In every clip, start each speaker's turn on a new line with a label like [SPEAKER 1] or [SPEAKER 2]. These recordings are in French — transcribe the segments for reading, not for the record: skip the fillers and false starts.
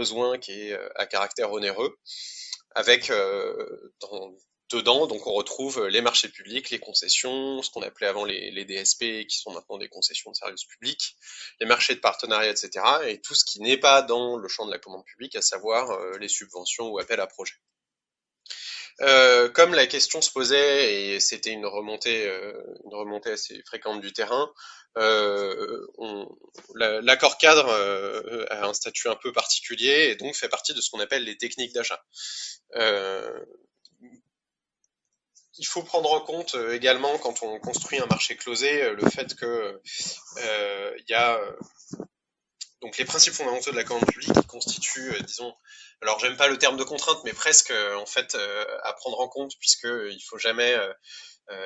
[SPEAKER 1] besoin qui est à caractère onéreux, avec dedans, donc on retrouve les marchés publics, les concessions, ce qu'on appelait avant les DSP, qui sont maintenant des concessions de services publics, les marchés de partenariat, etc., et tout ce qui n'est pas dans le champ de la commande publique, à savoir les subventions ou appels à projets. Comme la question se posait, et c'était une remontée assez fréquente du terrain, l'accord cadre a un statut un peu particulier et donc fait partie de ce qu'on appelle les techniques d'achat. Euh, il faut prendre en compte également, quand on construit un marché closé, le fait que il y a donc les principes fondamentaux de la commande publique qui constituent, disons, alors j'aime pas le terme de contrainte, mais presque en fait à prendre en compte, puisque il faut jamais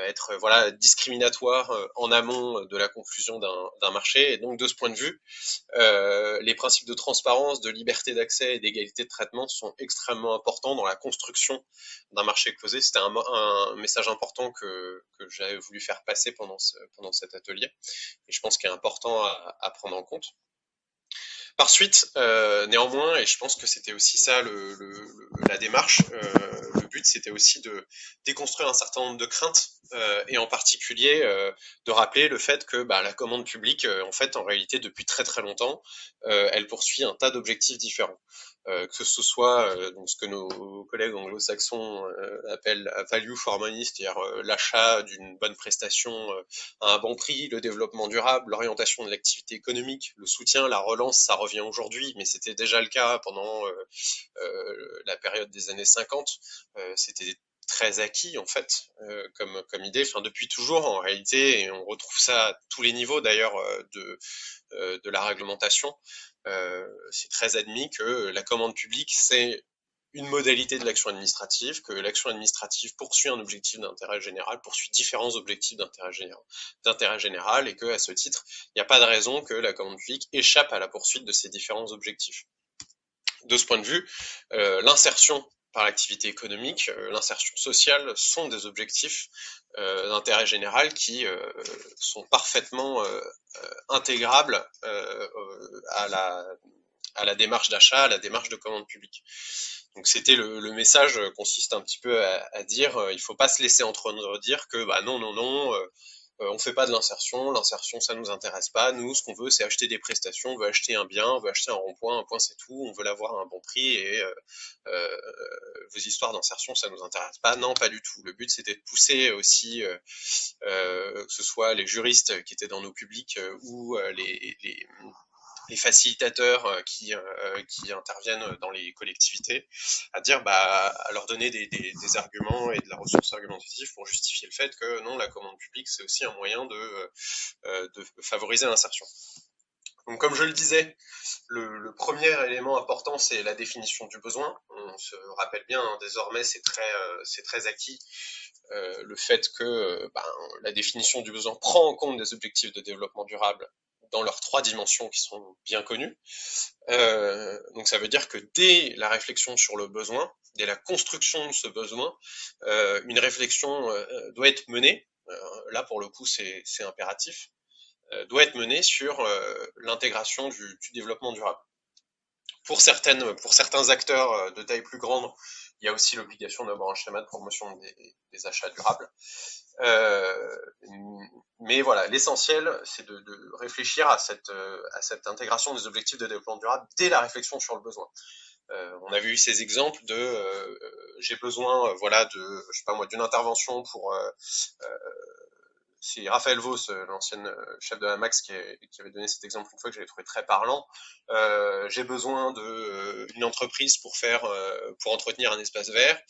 [SPEAKER 1] être voilà discriminatoire en amont de la conclusion d'un marché. Et donc de ce point de vue, les principes de transparence, de liberté d'accès et d'égalité de traitement sont extrêmement importants dans la construction d'un marché closé. C'était un message important que j'avais voulu faire passer pendant cet atelier, et je pense qu'il est important à prendre en compte. Par suite, néanmoins, et je pense que c'était aussi ça la démarche, le but c'était aussi de déconstruire un certain nombre de craintes, et en particulier de rappeler le fait que bah, la commande publique, en fait, en réalité, depuis très très longtemps, elle poursuit un tas d'objectifs différents. Que ce soit donc ce que nos collègues anglo-saxons appellent value for money, c'est-à-dire l'achat d'une bonne prestation à un bon prix, le développement durable, l'orientation de l'activité économique, le soutien, la relance, ça revient aujourd'hui, mais c'était déjà le cas pendant la période des années 50. C'était très acquis en fait comme idée, enfin depuis toujours en réalité, et on retrouve ça à tous les niveaux d'ailleurs de la réglementation. C'est très admis que la commande publique c'est une modalité de l'action administrative, que l'action administrative poursuit un objectif d'intérêt général, poursuit différents objectifs d'intérêt général, et que, à ce titre, il n'y a pas de raison que la commande publique échappe à la poursuite de ces différents objectifs. De ce point de vue, l'insertion par l'activité économique, l'insertion sociale sont des objectifs d'intérêt général qui sont parfaitement intégrables à la démarche d'achat, à la démarche de commande publique. Donc c'était le message consiste un petit peu à dire il faut pas se laisser entredire que bah non non non on fait pas de l'insertion ça nous intéresse pas, nous ce qu'on veut c'est acheter des prestations, on veut acheter un bien, on veut acheter un point c'est tout, on veut l'avoir à un bon prix et euh, vos histoires d'insertion ça nous intéresse pas, non pas du tout. Le but c'était de pousser aussi que ce soit les juristes qui étaient dans nos publics ou les facilitateurs qui interviennent dans les collectivités, à dire, bah, à leur donner des arguments et de la ressource argumentative pour justifier le fait que non, la commande publique, c'est aussi un moyen de favoriser l'insertion. Donc, comme je le disais, le premier élément important, c'est la définition du besoin. On se rappelle bien, hein, désormais, c'est très acquis. Le fait que la définition du besoin prend en compte des objectifs de développement durable dans leurs trois dimensions qui sont bien connues. Donc ça veut dire que dès la réflexion sur le besoin, dès la construction de ce besoin, une réflexion doit être menée, là pour le coup c'est impératif, doit être menée sur l'intégration du développement durable. Pour certains acteurs de taille plus grande, il y a aussi l'obligation d'avoir un schéma de promotion des achats durables. Euh, mais voilà, l'essentiel, c'est de réfléchir à cette intégration des objectifs de développement durable dès la réflexion sur le besoin. On avait eu ces exemples de j'ai besoin, voilà, je sais pas moi, d'une intervention pour c'est Raphaël Vos, l'ancienne chef de la Max, qui avait donné cet exemple une fois que j'avais trouvé très parlant. J'ai besoin d'une entreprise pour entretenir un espace vert.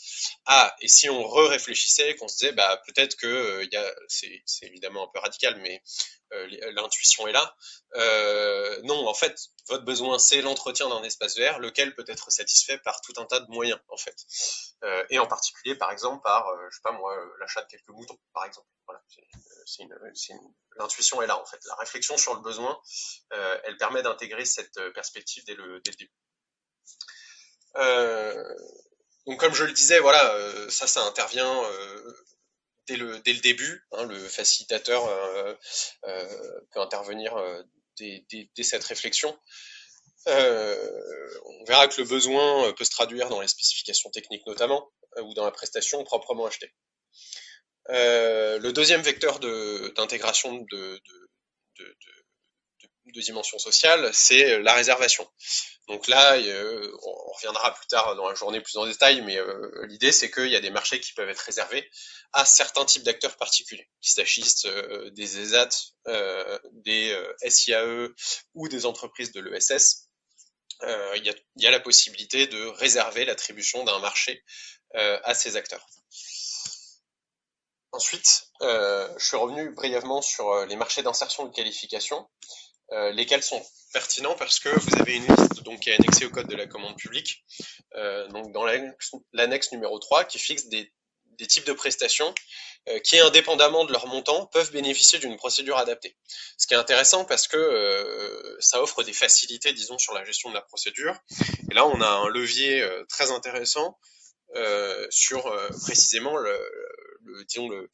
[SPEAKER 1] Ah, et si on réfléchissait, qu'on se disait, bah peut-être que c'est évidemment un peu radical, mais l'intuition est là. Non, en fait, votre besoin c'est l'entretien d'un espace vert, lequel peut être satisfait par tout un tas de moyens, en fait. Et en particulier, par exemple, par, je sais pas moi, l'achat de quelques moutons, par exemple. Voilà, l'intuition est là, en fait. La réflexion sur le besoin, elle permet d'intégrer cette perspective dès le début. Euh, donc, comme je le disais, voilà, ça intervient dès le début. Hein, le facilitateur peut intervenir dès cette réflexion. On verra que le besoin peut se traduire dans les spécifications techniques notamment, ou dans la prestation proprement achetée. Le deuxième vecteur d'intégration de dimension sociale, c'est la réservation. Donc là, on reviendra plus tard dans la journée plus en détail, mais l'idée c'est qu'il y a des marchés qui peuvent être réservés à certains types d'acteurs particuliers, qu'il s'agisse des ESAT, des SIAE ou des entreprises de l'ESS. Il y a la possibilité de réserver l'attribution d'un marché à ces acteurs. Ensuite, je suis revenu brièvement sur les marchés d'insertion et de qualification, lesquels sont pertinents parce que vous avez une liste donc, qui est annexée au code de la commande publique, donc dans l'annexe numéro 3, qui fixe des types de prestations qui, indépendamment de leur montant, peuvent bénéficier d'une procédure adaptée. Ce qui est intéressant parce que ça offre des facilités, disons, sur la gestion de la procédure. Et là, on a un levier très intéressant sur précisément disons le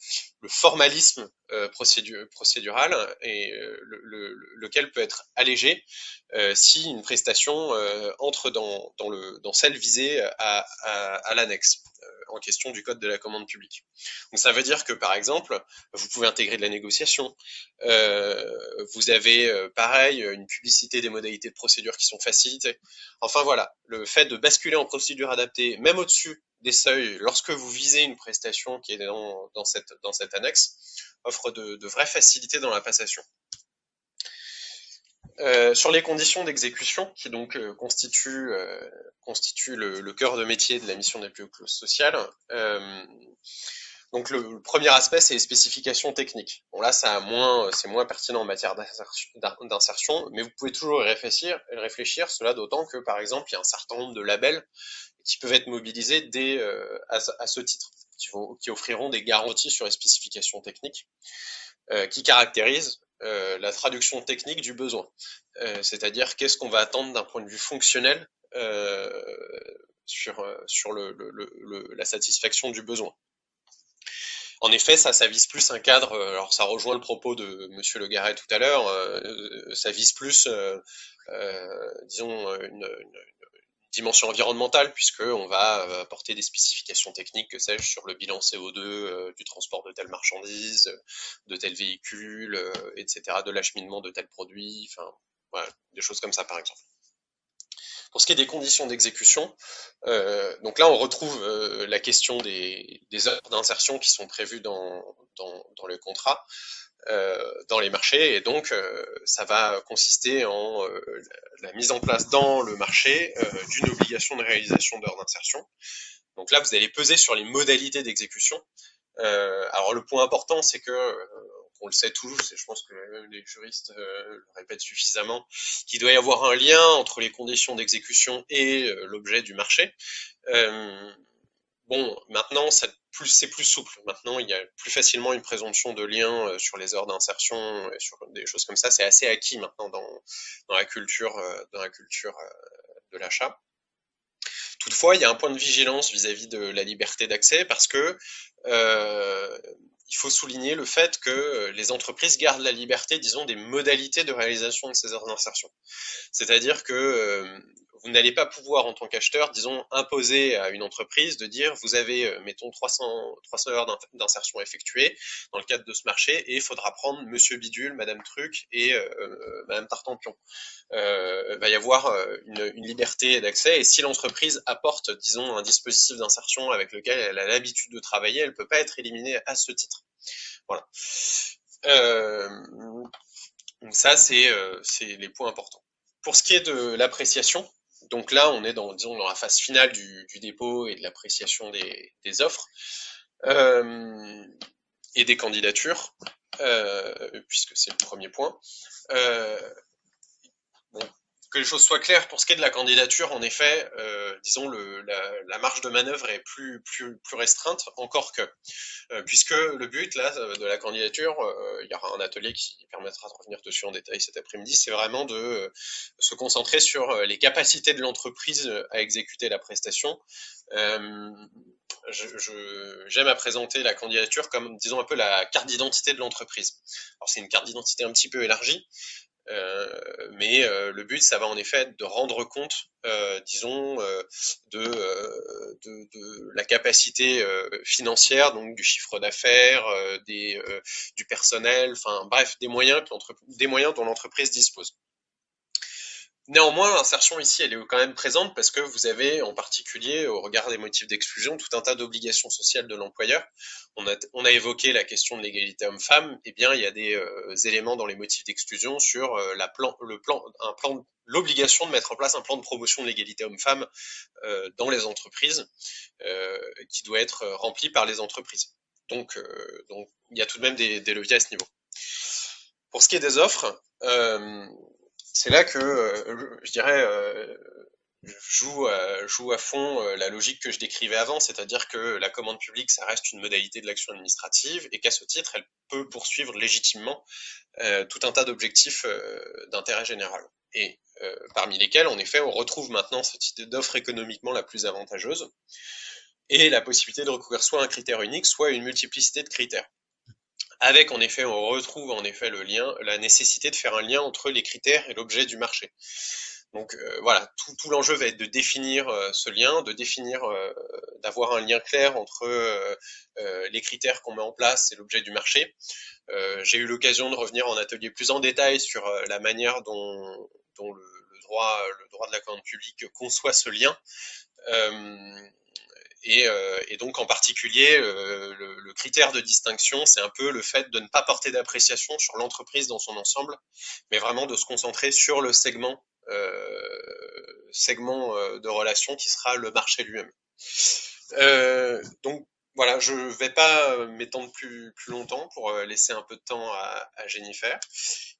[SPEAKER 1] formalisme procédural et lequel peut être allégé si une prestation entre dans celle visée à l'annexe en question du code de la commande publique. Donc ça veut dire que par exemple, vous pouvez intégrer de la négociation, vous avez pareil une publicité des modalités de procédure qui sont facilitées. Enfin voilà, le fait de basculer en procédure adaptée, même au-dessus des seuils, lorsque vous visez une prestation qui est dans cette annexe, offre de vraies facilités dans la passation. Sur les conditions d'exécution, qui donc constituent le cœur de métier de la mission d'appui aux clauses sociales, donc le premier aspect, c'est les spécifications techniques. Bon là, c'est moins pertinent en matière d'insertion, mais vous pouvez toujours y réfléchir, cela d'autant que, par exemple, il y a un certain nombre de labels qui peuvent être mobilisés à ce titre, qui offriront des garanties sur les spécifications techniques, qui caractérisent la traduction technique du besoin. C'est-à-dire qu'est-ce qu'on va attendre d'un point de vue fonctionnel sur la satisfaction du besoin. En effet, ça vise plus un cadre, alors ça rejoint le propos de Monsieur Le Garret tout à l'heure, ça vise plus, disons, une dimension environnementale, puisqu'on va apporter des spécifications techniques, que sais-je, sur le bilan CO2 du transport de telle marchandise, de tel véhicule, etc., de l'acheminement de tel produit, enfin, voilà, des choses comme ça par exemple. Pour ce qui est des conditions d'exécution, donc là on retrouve la question des heures d'insertion qui sont prévues dans le contrat, dans les marchés, et donc ça va consister en la mise en place dans le marché d'une obligation de réalisation d'heures d'insertion. Donc là vous allez peser sur les modalités d'exécution. Alors le point important, c'est que on le sait tous, et je pense que les juristes le répètent suffisamment, qu'il doit y avoir un lien entre les conditions d'exécution et l'objet du marché. Bon, maintenant, c'est plus souple. Maintenant, il y a plus facilement une présomption de lien sur les heures d'insertion et sur des choses comme ça. C'est assez acquis maintenant dans la culture, de l'achat. Toutefois, il y a un point de vigilance vis-à-vis de la liberté d'accès parce que il faut souligner le fait que les entreprises gardent la liberté, disons, des modalités de réalisation de ces heures d'insertion. C'est-à-dire que vous n'allez pas pouvoir, en tant qu'acheteur, disons, imposer à une entreprise de dire vous avez, mettons, 300 heures d'insertion effectuées dans le cadre de ce marché et il faudra prendre Monsieur Bidule, Madame Truc et Madame Tartampion. Il va y avoir une liberté d'accès et si l'entreprise apporte, disons, un dispositif d'insertion avec lequel elle a l'habitude de travailler, elle ne peut pas être éliminée à ce titre. Voilà. Donc ça, c'est les points importants. Pour ce qui est de l'appréciation, donc là, on est disons, dans la phase finale du dépôt et de l'appréciation des offres et des candidatures, puisque c'est le premier point. Bon, que les choses soient claires, pour ce qui est de la candidature, en effet, disons, la marge de manœuvre est plus restreinte, encore que, puisque le but là de la candidature, il y aura un atelier qui permettra de revenir dessus en détail cet après-midi, c'est vraiment de se concentrer sur les capacités de l'entreprise à exécuter la prestation. J'aime à présenter la candidature comme, disons, un peu la carte d'identité de l'entreprise. Alors c'est une carte d'identité un petit peu élargie, Mais le but, ça va en effet être de rendre compte, disons, de la capacité financière, donc du chiffre d'affaires, du personnel, enfin bref, des moyens dont l'entreprise dispose. Néanmoins, l'insertion ici, elle est quand même présente parce que vous avez, en particulier, au regard des motifs d'exclusion, tout un tas d'obligations sociales de l'employeur. On a évoqué la question de l'égalité homme-femme. Eh bien, il y a des éléments dans les motifs d'exclusion sur l'obligation de mettre en place un plan de promotion de l'égalité homme-femme dans les entreprises, qui doit être rempli par les entreprises. Donc, il y a tout de même des leviers à ce niveau. Pour ce qui est des offres, c'est là que je dirais joue à fond la logique que je décrivais avant, c'est-à-dire que la commande publique, ça reste une modalité de l'action administrative et qu'à ce titre, elle peut poursuivre légitimement tout un tas d'objectifs d'intérêt général. Et parmi lesquels, en effet, on retrouve maintenant cette idée d'offre économiquement la plus avantageuse et la possibilité de recourir soit à un critère unique, soit à une multiplicité de critères. Avec, en effet, on retrouve en effet la nécessité de faire un lien entre les critères et l'objet du marché. Donc voilà, tout l'enjeu va être de définir ce lien, d'avoir un lien clair entre les critères qu'on met en place et l'objet du marché. J'ai eu l'occasion de revenir en atelier plus en détail sur la manière dont le droit de la commande publique conçoit ce lien. Et donc en particulier, le critère de distinction, c'est un peu le fait de ne pas porter d'appréciation sur l'entreprise dans son ensemble, mais vraiment de se concentrer sur le segment de relation qui sera le marché lui-même. Donc voilà, je ne vais pas m'étendre plus longtemps pour laisser un peu de temps à Jennifer.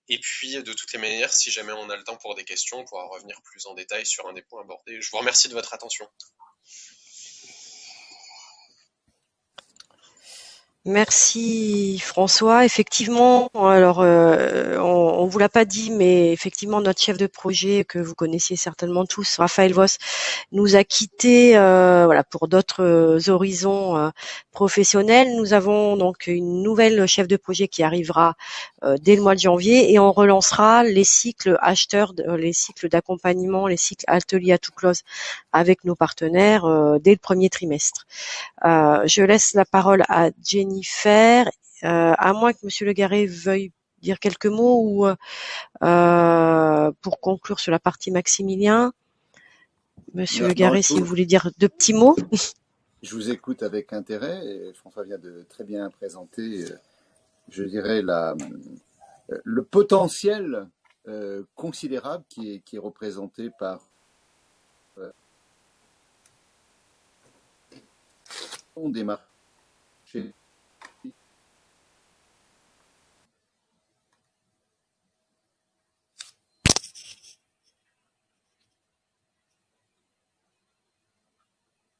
[SPEAKER 1] Et puis, de toutes les manières, si jamais on a le temps pour des questions, on pourra revenir plus en détail sur un des points abordés. Je vous remercie de votre attention.
[SPEAKER 2] Merci François. Effectivement, alors on vous l'a pas dit, mais effectivement notre chef de projet que vous connaissiez certainement tous, Raphaël Voss, nous a quittés voilà pour d'autres horizons professionnels. Nous avons donc une nouvelle chef de projet qui arrivera dès le mois de janvier et on relancera les cycles acheteurs, les cycles d'accompagnement, les cycles ateliers à tout close avec nos partenaires dès le premier trimestre. Je laisse la parole à Jennifer, à moins que Monsieur Le Garret veuille dire quelques mots ou pour conclure sur la partie Maximilien. Monsieur Le Garret, si vous voulez dire deux petits mots.
[SPEAKER 3] Je vous écoute avec intérêt et François vient de très bien présenter, je dirais, le potentiel considérable qui est représenté par des marchés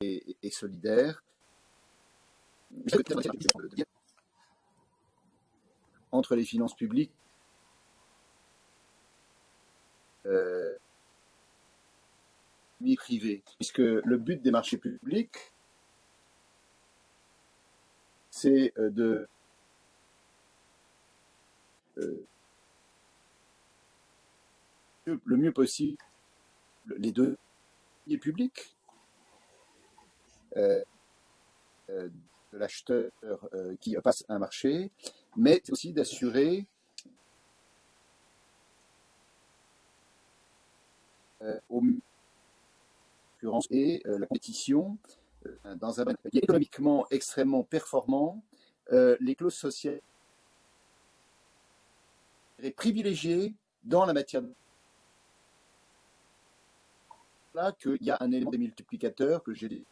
[SPEAKER 3] et solidaires entre les finances publiques et privées, puisque le but des marchés publics, c'est de le mieux possible les deux publics de l'acheteur qui passe un marché, mais aussi d'assurer aux concurrence et la compétition dans un domaine qui est économiquement extrêmement performant. Les clauses sociales seraient privilégiées dans la matière là qu'il y a un élément des multiplicateurs que j'ai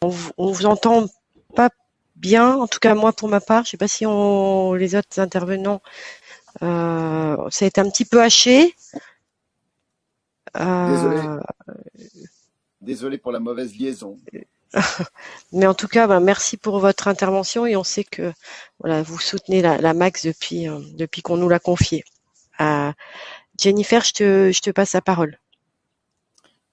[SPEAKER 2] On vous entend pas bien, en tout cas moi pour ma part. Je sais pas si les autres intervenants, ça a été un petit peu haché.
[SPEAKER 3] Désolé pour la mauvaise liaison.
[SPEAKER 2] Mais en tout cas, merci pour votre intervention et on sait que voilà, vous soutenez la Max depuis qu'on nous l'a confié. Jennifer, je te passe la parole.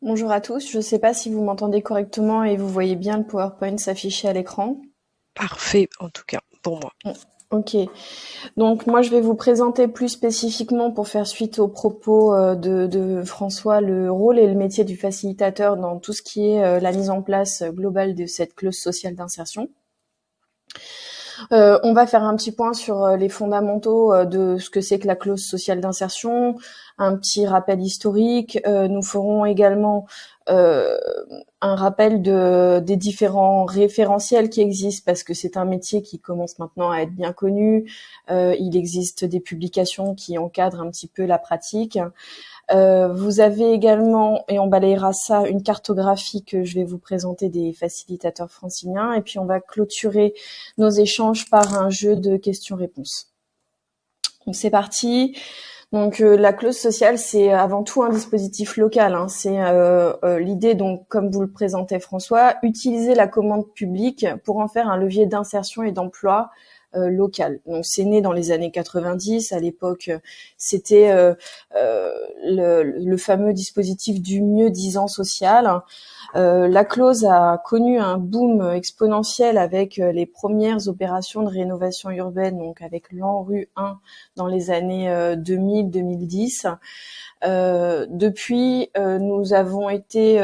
[SPEAKER 4] Bonjour à tous, je ne sais pas si vous m'entendez correctement et vous voyez bien le PowerPoint s'afficher à l'écran.
[SPEAKER 2] Parfait, en tout cas, pour moi.
[SPEAKER 4] Ok, donc moi je vais vous présenter plus spécifiquement, pour faire suite aux propos de François, le rôle et le métier du facilitateur dans tout ce qui est la mise en place globale de cette clause sociale d'insertion. On va faire un petit point sur les fondamentaux de ce que c'est que la clause sociale d'insertion, un petit rappel historique. Nous ferons également un rappel des différents référentiels qui existent, parce que c'est un métier qui commence maintenant à être bien connu. Il existe des publications qui encadrent un petit peu la pratique. Vous avez également, et on balayera ça, une cartographie que je vais vous présenter des facilitateurs franciliens, et puis on va clôturer nos échanges par un jeu de questions-réponses. Donc c'est parti. Donc la clause sociale, c'est avant tout un dispositif local, hein. C'est l'idée, donc comme vous le présentait François, utiliser la commande publique pour en faire un levier d'insertion et d'emploi local. Donc c'est né dans les années 90. À l'époque, c'était le fameux dispositif du mieux-disant social. La clause a connu un boom exponentiel avec les premières opérations de rénovation urbaine, donc avec l'ANRU 1 dans les années 2000-2010. Depuis, nous avons été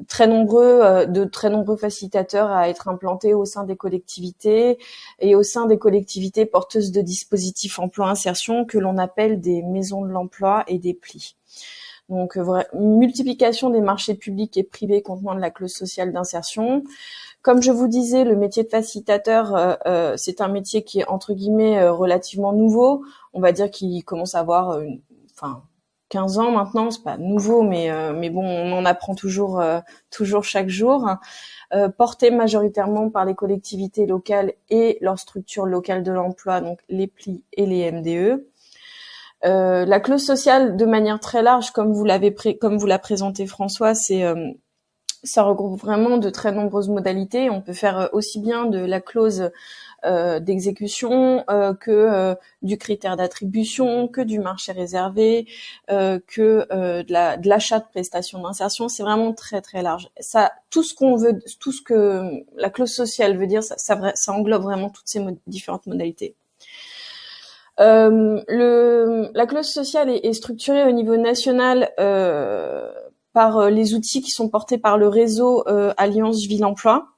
[SPEAKER 4] très nombreux facilitateurs à être implantés au sein des collectivités et au sein des collectivités porteuses de dispositifs emploi-insertion que l'on appelle des maisons de l'emploi et des plis. Donc, multiplication des marchés publics et privés contenant de la clause sociale d'insertion. Comme je vous disais, le métier de facilitateur, c'est un métier qui est entre guillemets relativement nouveau. On va dire qu'il commence à avoir 15 ans maintenant, c'est pas nouveau, mais bon, on en apprend toujours chaque jour. Porté majoritairement par les collectivités locales et leurs structures locales de l'emploi, donc les plis et les MDE. La clause sociale, de manière très large, comme vous l'a présenté François, ça regroupe vraiment de très nombreuses modalités. On peut faire aussi bien de la clause d'exécution que du critère d'attribution, que du marché réservé, que de l'achat de prestations d'insertion. C'est vraiment très très large. Ça, tout ce que la clause sociale veut dire, ça englobe vraiment toutes ces différentes modalités. La clause sociale est structurée au niveau national par les outils qui sont portés par le réseau Alliance Ville Emploi.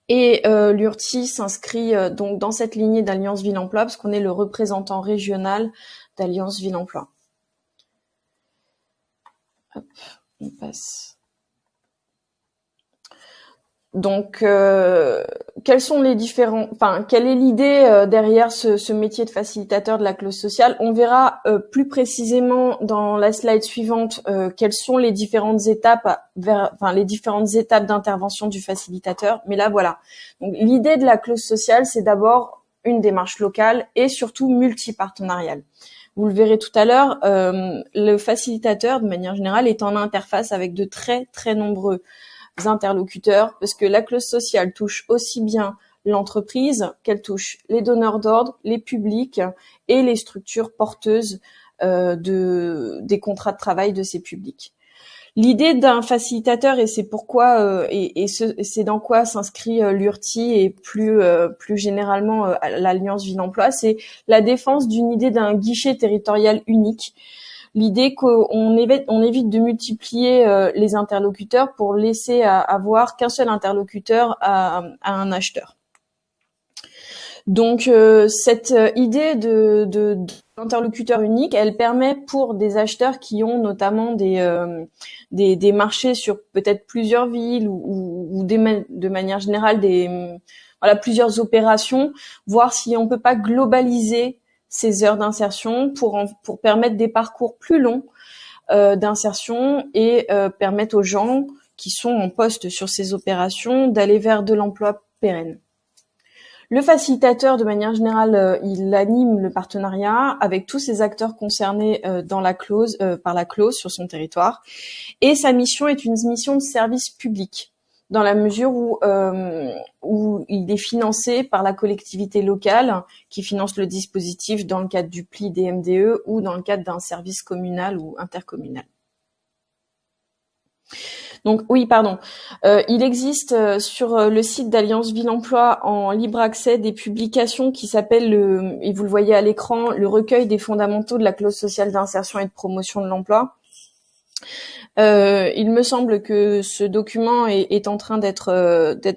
[SPEAKER 4] Et l'URTI s'inscrit donc dans cette lignée d'Alliance Ville Emploi, parce qu'on est le représentant régional d'Alliance Ville Emploi. Hop, on passe. Donc, quels sont les quelle est l'idée derrière ce métier de facilitateur de la clause sociale? On verra plus précisément dans la slide suivante quelles sont les différentes étapes d'intervention du facilitateur. Mais là, voilà. Donc, l'idée de la clause sociale, c'est d'abord une démarche locale et surtout multipartenariale. Vous le verrez tout à l'heure, le facilitateur, de manière générale, est en interface avec de très, très nombreux interlocuteurs, parce que la clause sociale touche aussi bien l'entreprise qu'elle touche les donneurs d'ordre, les publics et les structures porteuses des contrats de travail de ces publics. L'idée d'un facilitateur, et c'est pourquoi c'est dans quoi s'inscrit l'URTI et plus généralement l'Alliance Ville Emploi, c'est la défense d'une idée d'un guichet territorial unique. L'idée qu'on évite de multiplier les interlocuteurs pour laisser avoir qu'un seul interlocuteur à un acheteur. Donc cette idée d'interlocuteur unique, elle permet pour des acheteurs qui ont notamment des marchés sur peut-être plusieurs villes ou de manière générale plusieurs opérations, voir si on peut pas globaliser ces heures d'insertion pour permettre des parcours plus longs d'insertion et permettre aux gens qui sont en poste sur ces opérations d'aller vers de l'emploi pérenne. Le facilitateur, de manière générale, il anime le partenariat avec tous ces acteurs concernés par la clause sur son territoire. Et sa mission est une mission de service public. dans la mesure où il est financé par la collectivité locale qui finance le dispositif dans le cadre du pli des MDE ou dans le cadre d'un service communal ou intercommunal. Donc oui, pardon. Il existe sur le site d'Alliance Ville Emploi en libre accès des publications qui s'appellent, et vous le voyez à l'écran, le recueil des fondamentaux de la clause sociale d'insertion et de promotion de l'emploi. Il me semble que ce document est en train d'être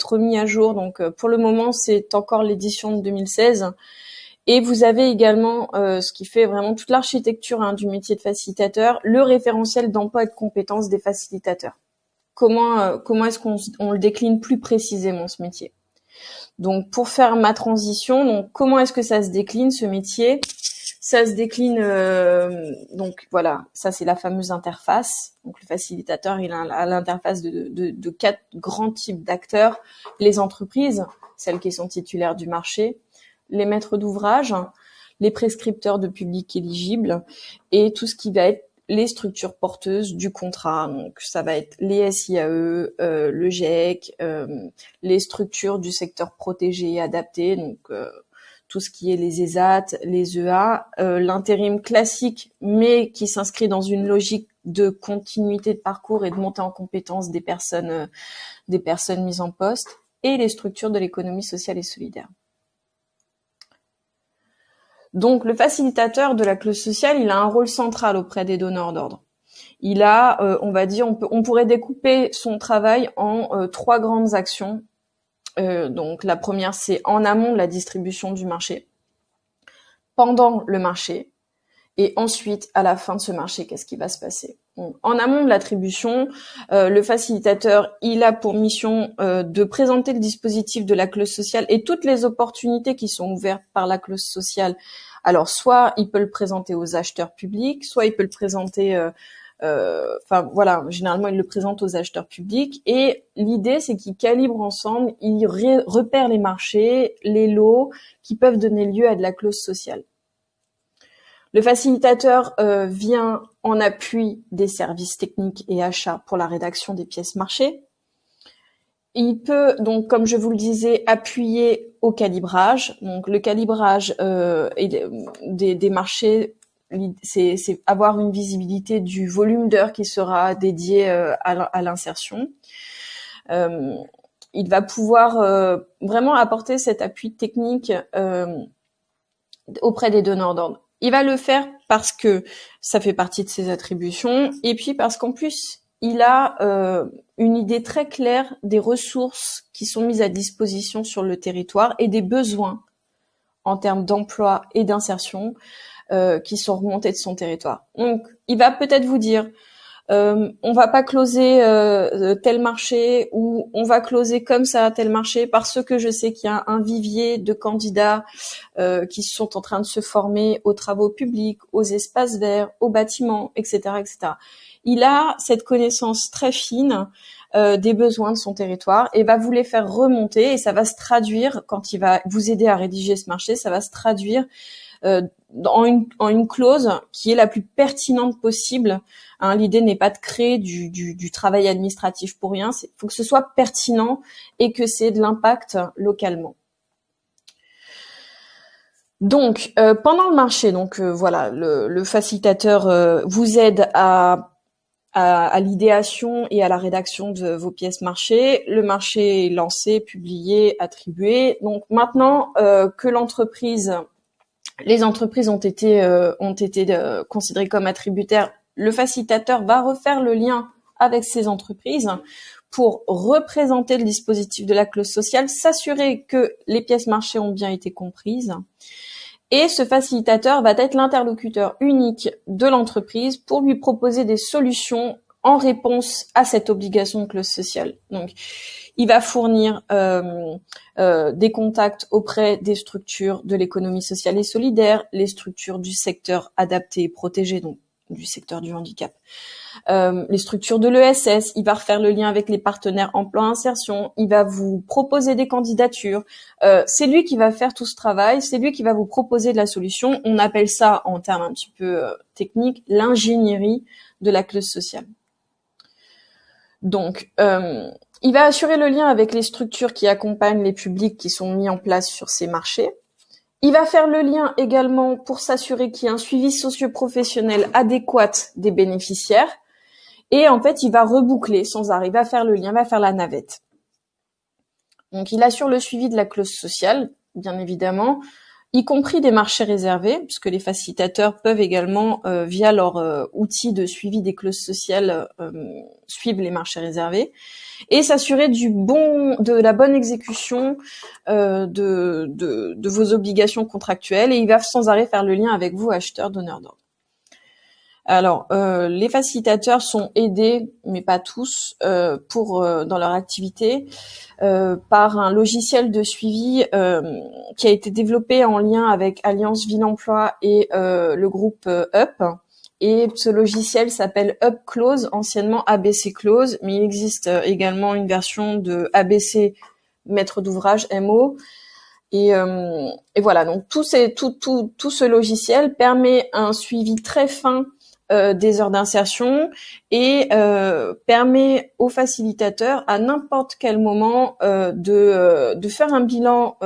[SPEAKER 4] remis à jour. Donc pour le moment, c'est encore l'édition de 2016. Et vous avez également ce qui fait vraiment toute l'architecture du métier de facilitateur, le référentiel d'emploi et de compétences des facilitateurs. Comment est-ce qu'on le décline plus précisément, ce métier? Donc pour faire ma transition, donc comment est-ce que ça se décline, ce métier? Ça se décline, donc voilà, ça c'est la fameuse interface. Donc le facilitateur, il a l'interface de 4 grands types d'acteurs: les entreprises, celles qui sont titulaires du marché, les maîtres d'ouvrage, les prescripteurs de public éligibles et tout ce qui va être les structures porteuses du contrat. Donc ça va être les SIAE, le GIEC, les structures du secteur protégé et adapté, donc tout ce qui est les ESAT, les EA, l'intérim classique, mais qui s'inscrit dans une logique de continuité de parcours et de montée en compétences des personnes mises en poste, et les structures de l'économie sociale et solidaire. Donc, le facilitateur de la clause sociale, il a un rôle central auprès des donneurs d'ordre. Il a, on va dire, on pourrait découper son travail en 3 grandes actions. Donc, la première, c'est en amont de la distribution du marché, pendant le marché, et ensuite, à la fin de ce marché, qu'est-ce qui va se passer? Donc, en amont de l'attribution, le facilitateur, il a pour mission de présenter le dispositif de la clause sociale et toutes les opportunités qui sont ouvertes par la clause sociale. Alors, soit il peut le présenter aux acheteurs publics, soit il peut le présenter, enfin voilà, généralement il le présente aux acheteurs publics. Et l'idée, c'est qu'ils calibrent ensemble, ils repèrent les marchés, les lots qui peuvent donner lieu à de la clause sociale. Le facilitateur vient en appui des services techniques et achats pour la rédaction des pièces marché. Il peut donc, comme je vous le disais, appuyer au calibrage. Donc le calibrage des marchés, c'est avoir une visibilité du volume d'heures qui sera dédié à l'insertion. Il va pouvoir vraiment apporter cet appui technique auprès des donneurs d'ordre. Il va le faire parce que ça fait partie de ses attributions, et puis parce qu'en plus, il a une idée très claire des ressources qui sont mises à disposition sur le territoire et des besoins en termes d'emploi et d'insertion qui sont remontés de son territoire. Donc, il va peut-être vous dire, on va pas closer tel marché, ou on va closer comme ça tel marché parce que je sais qu'il y a un vivier de candidats qui sont en train de se former aux travaux publics, aux espaces verts, aux bâtiments, etc., etc. Il a cette connaissance très fine des besoins de son territoire et va vous les faire remonter, et ça va se traduire, quand il va vous aider à rédiger ce marché, ça va se traduire en une clause qui est la plus pertinente possible. Hein, l'idée n'est pas de créer du travail administratif pour rien, il faut que ce soit pertinent et que c'est de l'impact localement. Donc, pendant le marché, donc voilà, le facilitateur vous aide à l'idéation et à la rédaction de vos pièces marché. Le marché est lancé, publié, attribué. Donc maintenant que les entreprises ont été considérées comme attributaires, le facilitateur va refaire le lien avec ces entreprises pour représenter le dispositif de la clause sociale, s'assurer que les pièces marché ont bien été comprises. Et ce facilitateur va être l'interlocuteur unique de l'entreprise pour lui proposer des solutions en réponse à cette obligation de clause sociale. Donc, il va fournir des contacts auprès des structures de l'économie sociale et solidaire, les structures du secteur adapté et protégé, donc du secteur du handicap, les structures de l'ESS. Il va refaire le lien avec les partenaires emploi-insertion, il va vous proposer des candidatures. C'est lui qui va faire tout ce travail, c'est lui qui va vous proposer de la solution. On appelle ça, en termes un petit peu techniques, l'ingénierie de la clause sociale. Donc, Il va assurer le lien avec les structures qui accompagnent les publics qui sont mis en place sur ces marchés. Il va faire le lien également pour s'assurer qu'il y a un suivi socio-professionnel adéquat des bénéficiaires. Et en fait, il va reboucler sans arrêt, il va faire le lien, va faire la navette. Donc, il assure le suivi de la clause sociale, bien évidemment, y compris des marchés réservés, puisque les facilitateurs peuvent également, via leur outil de suivi des clauses sociales, suivre les marchés réservés, et s'assurer de la bonne exécution de vos obligations contractuelles. Et il va sans arrêt faire le lien avec vous, acheteurs, donneurs d'ordre. Alors, les facilitateurs sont aidés, mais pas tous, dans leur activité, par un logiciel de suivi qui a été développé en lien avec Alliance Ville Emploi et le groupe Up. Et ce logiciel s'appelle Up Clause, anciennement ABC Clause, mais il existe également une version de ABC Maître d'ouvrage MO. Et voilà, donc tout ce logiciel permet un suivi très fin des heures d'insertion et permet aux facilitateurs à n'importe quel moment de faire un bilan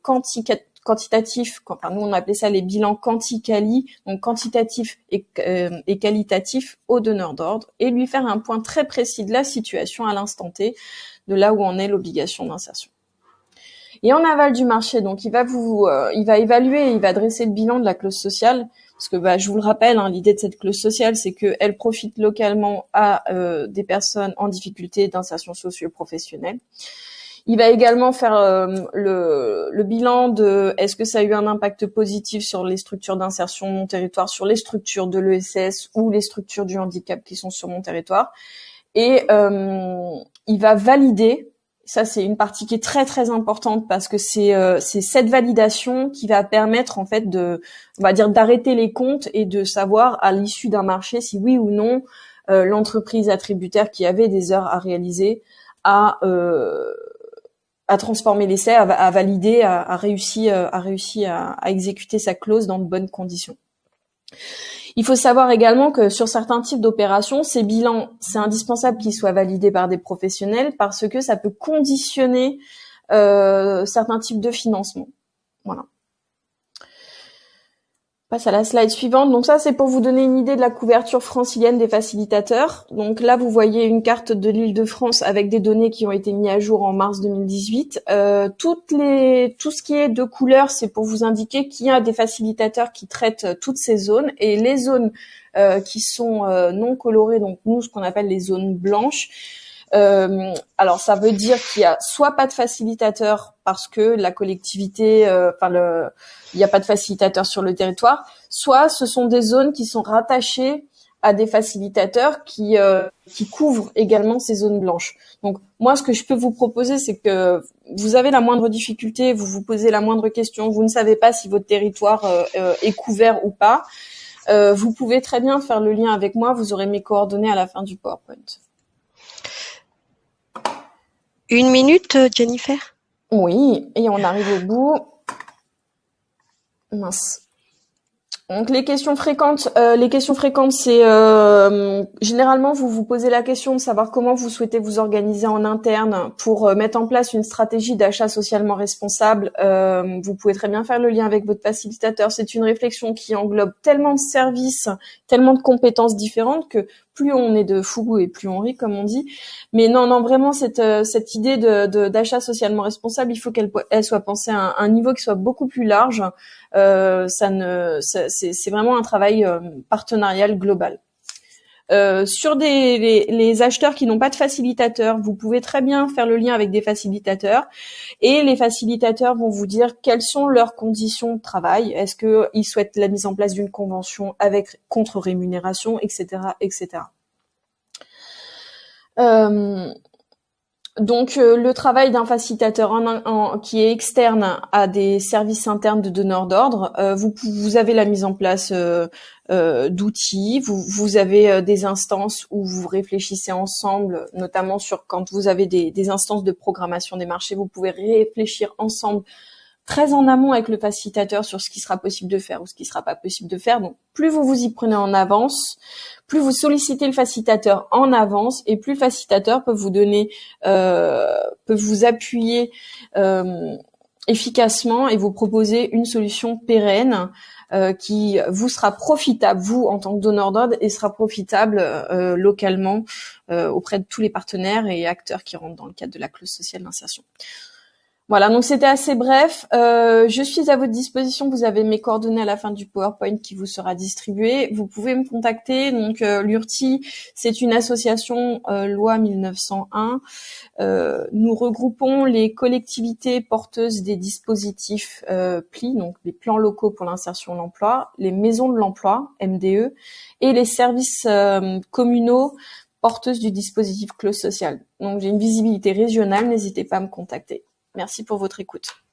[SPEAKER 4] quantitatif. Enfin, nous on appelait ça les bilans quanti-quali, donc quantitatif et qualitatif aux donneurs d'ordre, et lui faire un point très précis de la situation à l'instant T, de là où en est l'obligation d'insertion. Et en aval du marché, donc il va évaluer, il va dresser le bilan de la clause sociale, parce que je vous le rappelle, l'idée de cette clause sociale, c'est qu'elle profite localement à des personnes en difficulté d'insertion socio-professionnelle. Il va également faire le bilan de est-ce que ça a eu un impact positif sur les structures d'insertion de mon territoire, sur les structures de l'ESS ou les structures du handicap qui sont sur mon territoire. Et il va valider. Ça, c'est une partie qui est très très importante parce que c'est cette validation qui va permettre en fait d'arrêter les comptes et de savoir à l'issue d'un marché si oui ou non l'entreprise attributaire qui avait des heures à réaliser a transformé l'essai, a validé, a réussi à exécuter sa clause dans de bonnes conditions. Il faut savoir également que sur certains types d'opérations, ces bilans, c'est indispensable qu'ils soient validés par des professionnels parce que ça peut conditionner certains types de financement. Voilà. On passe à la slide suivante. Donc ça, c'est pour vous donner une idée de la couverture francilienne des facilitateurs. Donc là, vous voyez une carte de l'Île-de-France avec des données qui ont été mises à jour en mars 2018. Tout ce qui est de couleur, c'est pour vous indiquer qu'il y a des facilitateurs qui traitent toutes ces zones. Et les zones qui sont non colorées, donc nous, ce qu'on appelle les zones blanches, alors ça veut dire qu'il y a soit pas de facilitateur parce que la collectivité, il n'y a pas de facilitateur sur le territoire, soit ce sont des zones qui sont rattachées à des facilitateurs qui couvrent également ces zones blanches. Donc moi, ce que je peux vous proposer, c'est que vous avez la moindre difficulté, vous vous posez la moindre question, vous ne savez pas si votre territoire est couvert ou pas, vous pouvez très bien faire le lien avec moi, vous aurez mes coordonnées à la fin du PowerPoint.
[SPEAKER 2] 1 minute, Jennifer?
[SPEAKER 4] Oui, et on arrive au bout. Mince. Donc les questions fréquentes, c'est généralement vous vous posez la question de savoir comment vous souhaitez vous organiser en interne pour mettre en place une stratégie d'achat socialement responsable. Vous pouvez très bien faire le lien avec votre facilitateur. C'est une réflexion qui englobe tellement de services, tellement de compétences différentes que plus on est de fougou et plus on rit, comme on dit. Mais non, vraiment cette idée d'achat socialement responsable, il faut qu'elle soit pensée à un niveau qui soit beaucoup plus large. C'est vraiment un travail partenarial global. Sur les acheteurs qui n'ont pas de facilitateur, vous pouvez très bien faire le lien avec des facilitateurs et les facilitateurs vont vous dire quelles sont leurs conditions de travail. Est-ce qu'ils souhaitent la mise en place d'une convention avec contre-rémunération, etc., etc. Donc le travail d'un facilitateur qui est externe à des services internes de donneurs d'ordre, vous avez la mise en place d'outils, vous avez des instances où vous réfléchissez ensemble, notamment sur quand vous avez des instances de programmation des marchés, vous pouvez réfléchir ensemble très en amont avec le facilitateur sur ce qui sera possible de faire ou ce qui sera pas possible de faire. Donc, plus vous vous y prenez en avance, plus vous sollicitez le facilitateur en avance, et plus le facilitateur peut vous donner, peut vous appuyer efficacement et vous proposer une solution pérenne qui vous sera profitable, vous en tant que donneur d'ordre, et sera profitable localement auprès de tous les partenaires et acteurs qui rentrent dans le cadre de la clause sociale d'insertion. Voilà, donc c'était assez bref. Je suis à votre disposition. Vous avez mes coordonnées à la fin du PowerPoint qui vous sera distribué. Vous pouvez me contacter. Donc l'URTI, c'est une association loi 1901. Nous regroupons les collectivités porteuses des dispositifs PLI, donc les plans locaux pour l'insertion de l'emploi, les maisons de l'emploi, MDE, et les services communaux porteuses du dispositif clause sociale. Donc j'ai une visibilité régionale. N'hésitez pas à me contacter. Merci pour votre écoute.